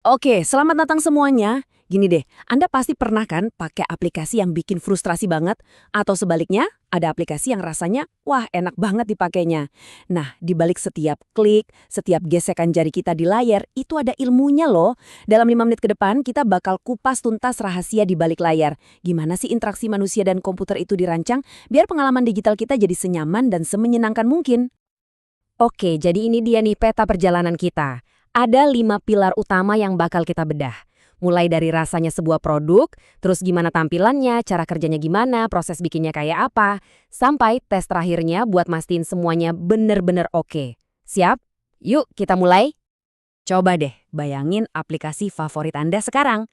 Oke, selamat datang semuanya. Gini deh, Anda pasti pernah kan pakai aplikasi yang bikin frustrasi banget? Atau sebaliknya, ada aplikasi yang rasanya, wah enak banget dipakainya. Nah, di balik setiap klik, setiap gesekan jari kita di layar, itu ada ilmunya loh. Dalam 5 menit ke depan, kita bakal kupas tuntas rahasia di balik layar. Gimana sih interaksi manusia dan komputer itu dirancang, biar pengalaman digital kita jadi senyaman dan semenyenangkan mungkin. Oke, jadi ini dia nih peta perjalanan kita. Ada 5 pilar utama yang bakal kita bedah. Mulai dari rasanya sebuah produk, terus gimana tampilannya, cara kerjanya gimana, proses bikinnya kayak apa, sampai tes terakhirnya buat mastiin semuanya bener-bener oke. Siap? Yuk kita mulai. Coba deh, bayangin aplikasi favorit Anda sekarang.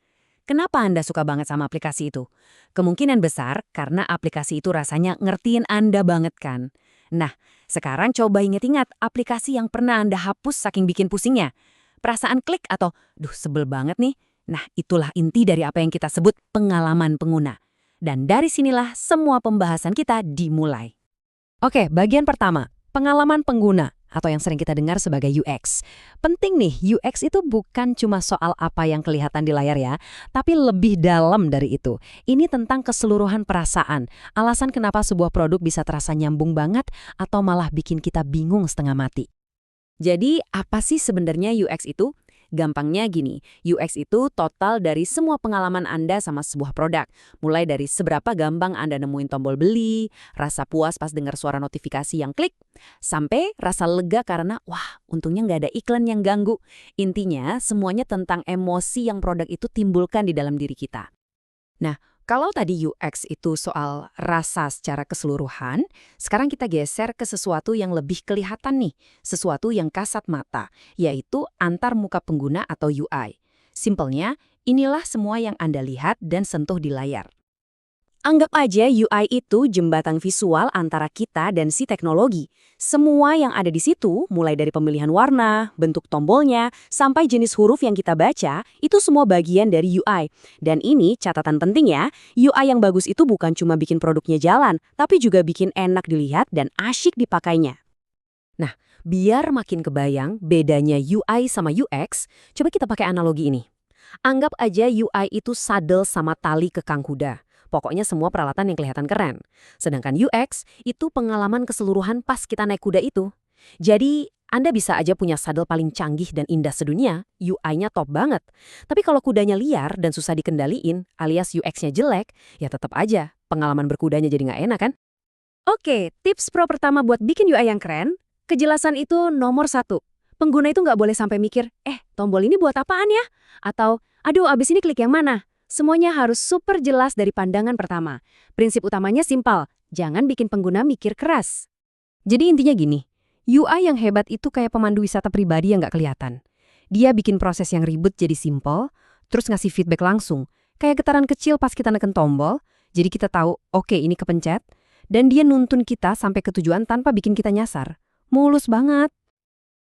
Kenapa Anda suka banget sama aplikasi itu? Kemungkinan besar karena aplikasi itu rasanya ngertiin Anda banget kan? Nah, sekarang coba inget-ingat aplikasi yang pernah Anda hapus saking bikin pusingnya. Perasaan klik atau, duh sebel banget nih. Nah, itulah inti dari apa yang kita sebut pengalaman pengguna. Dan dari sinilah semua pembahasan kita dimulai. Oke, bagian pertama, pengalaman pengguna atau yang sering kita dengar sebagai UX. Penting nih, UX itu bukan cuma soal apa yang kelihatan di layar ya, tapi lebih dalam dari itu. Ini tentang keseluruhan perasaan, alasan kenapa sebuah produk bisa terasa nyambung banget atau malah bikin kita bingung setengah mati. Jadi, apa sih sebenarnya UX itu? Gampangnya gini, UX itu total dari semua pengalaman Anda sama sebuah produk. Mulai dari seberapa gampang Anda nemuin tombol beli, rasa puas pas dengar suara notifikasi yang klik, sampai rasa lega karena, wah, untungnya nggak ada iklan yang ganggu. Intinya, semuanya tentang emosi yang produk itu timbulkan di dalam diri kita. Nah, kalau tadi UX itu soal rasa secara keseluruhan, sekarang kita geser ke sesuatu yang lebih kelihatan nih, sesuatu yang kasat mata, yaitu antar muka pengguna atau UI. Simpelnya, inilah semua yang Anda lihat dan sentuh di layar. Anggap aja UI itu jembatan visual antara kita dan si teknologi. Semua yang ada di situ, mulai dari pemilihan warna, bentuk tombolnya, sampai jenis huruf yang kita baca, itu semua bagian dari UI. Dan ini catatan penting ya, UI yang bagus itu bukan cuma bikin produknya jalan, tapi juga bikin enak dilihat dan asyik dipakainya. Nah, biar makin kebayang bedanya UI sama UX, coba kita pakai analogi ini. Anggap aja UI itu sadel sama tali kekang kuda. Pokoknya semua peralatan yang kelihatan keren. Sedangkan UX itu pengalaman keseluruhan pas kita naik kuda itu. Jadi, Anda bisa aja punya sadel paling canggih dan indah sedunia, UI-nya top banget. Tapi kalau kudanya liar dan susah dikendaliin, alias UX-nya jelek, ya tetap aja pengalaman berkudanya jadi nggak enak kan? Oke, tips pro pertama buat bikin UI yang keren, kejelasan itu nomor satu. Pengguna itu nggak boleh sampai mikir, tombol ini buat apaan ya? Atau, aduh abis ini klik yang mana? Semuanya harus super jelas dari pandangan pertama. Prinsip utamanya simpel, jangan bikin pengguna mikir keras. Jadi intinya gini, UI yang hebat itu kayak pemandu wisata pribadi yang nggak kelihatan. Dia bikin proses yang ribet jadi simpel, terus ngasih feedback langsung. Kayak getaran kecil pas kita neken tombol, jadi kita tahu, oke ini kepencet, dan dia nuntun kita sampai ke tujuan tanpa bikin kita nyasar. Mulus banget.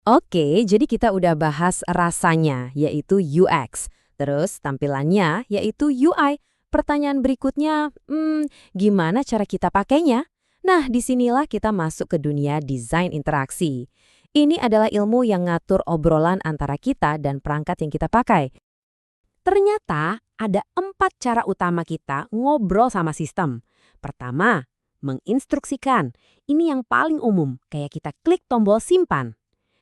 Oke, jadi kita udah bahas rasanya, yaitu UX. Terus tampilannya, yaitu UI. Pertanyaan berikutnya, gimana cara kita pakainya? Nah, disinilah kita masuk ke dunia desain interaksi. Ini adalah ilmu yang ngatur obrolan antara kita dan perangkat yang kita pakai. Ternyata ada 4 cara utama kita ngobrol sama sistem. Pertama, menginstruksikan. Ini yang paling umum, kayak kita klik tombol simpan.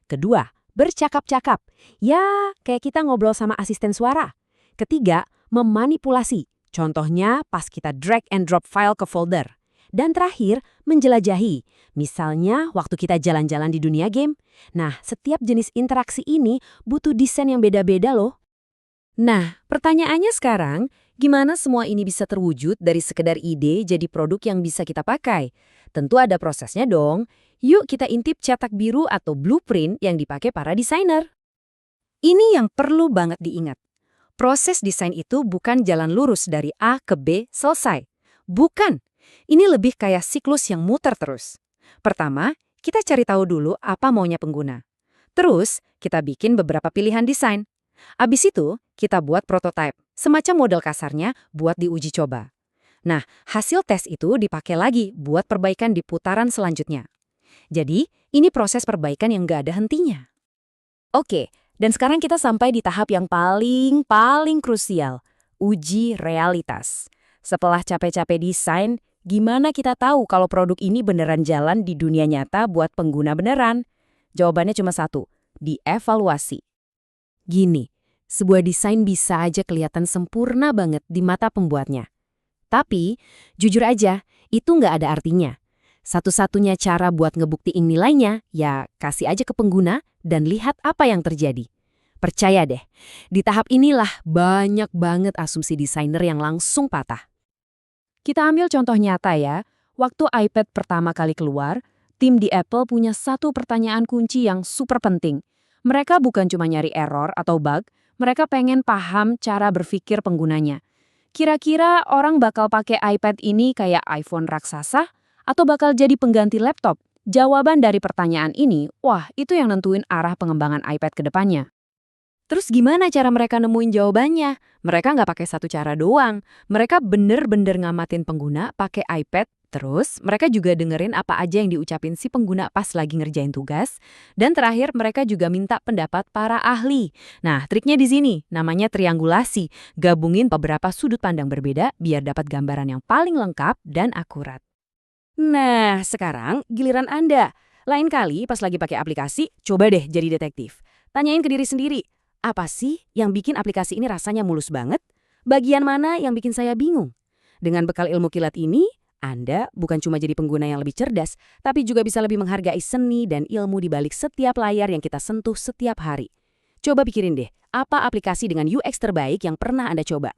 Kedua, bercakap-cakap. Ya, kayak kita ngobrol sama asisten suara. Ketiga, memanipulasi. Contohnya pas kita drag and drop file ke folder. Dan terakhir, menjelajahi. Misalnya waktu kita jalan-jalan di dunia game. Nah, setiap jenis interaksi ini butuh desain yang beda-beda loh. Nah, pertanyaannya sekarang, gimana semua ini bisa terwujud dari sekedar ide jadi produk yang bisa kita pakai? Tentu ada prosesnya dong. Yuk kita intip cetak biru atau blueprint yang dipakai para desainer. Ini yang perlu banget diingat. Proses desain itu bukan jalan lurus dari A ke B selesai. Bukan. Ini lebih kayak siklus yang muter terus. Pertama, kita cari tahu dulu apa maunya pengguna. Terus, kita bikin beberapa pilihan desain. Abis itu, kita buat prototipe, semacam model kasarnya buat diuji coba. Nah, hasil tes itu dipakai lagi buat perbaikan di putaran selanjutnya. Jadi, ini proses perbaikan yang nggak ada hentinya. Oke, Dan sekarang kita sampai di tahap yang paling krusial, uji realitas. Setelah capek-capek desain, gimana kita tahu kalau produk ini beneran jalan di dunia nyata buat pengguna beneran? Jawabannya cuma satu, dievaluasi. Gini, sebuah desain bisa aja kelihatan sempurna banget di mata pembuatnya. Tapi, jujur aja, itu nggak ada artinya. Satu-satunya cara buat ngebuktiin nilainya, ya kasih aja ke pengguna dan lihat apa yang terjadi. Percaya deh, di tahap inilah banyak banget asumsi desainer yang langsung patah. Kita ambil contoh nyata ya, waktu iPad pertama kali keluar, tim di Apple punya satu pertanyaan kunci yang super penting. Mereka bukan cuma nyari error atau bug, mereka pengen paham cara berpikir penggunanya. Kira-kira orang bakal pakai iPad ini kayak iPhone raksasa atau bakal jadi pengganti laptop? Jawaban dari pertanyaan ini, wah itu yang nentuin arah pengembangan iPad ke depannya. Terus gimana cara mereka nemuin jawabannya? Mereka nggak pakai satu cara doang. Mereka bener-bener ngamatin pengguna pakai iPad. Terus mereka juga dengerin apa aja yang diucapin si pengguna pas lagi ngerjain tugas. Dan terakhir mereka juga minta pendapat para ahli. Nah, triknya di sini, namanya triangulasi. Gabungin beberapa sudut pandang berbeda biar dapat gambaran yang paling lengkap dan akurat. Nah, sekarang giliran Anda. Lain kali pas lagi pakai aplikasi, coba deh jadi detektif. Tanyain ke diri sendiri, apa sih yang bikin aplikasi ini rasanya mulus banget? Bagian mana yang bikin saya bingung? Dengan bekal ilmu kilat ini, Anda bukan cuma jadi pengguna yang lebih cerdas, tapi juga bisa lebih menghargai seni dan ilmu di balik setiap layar yang kita sentuh setiap hari. Coba pikirin deh, apa aplikasi dengan UX terbaik yang pernah Anda coba?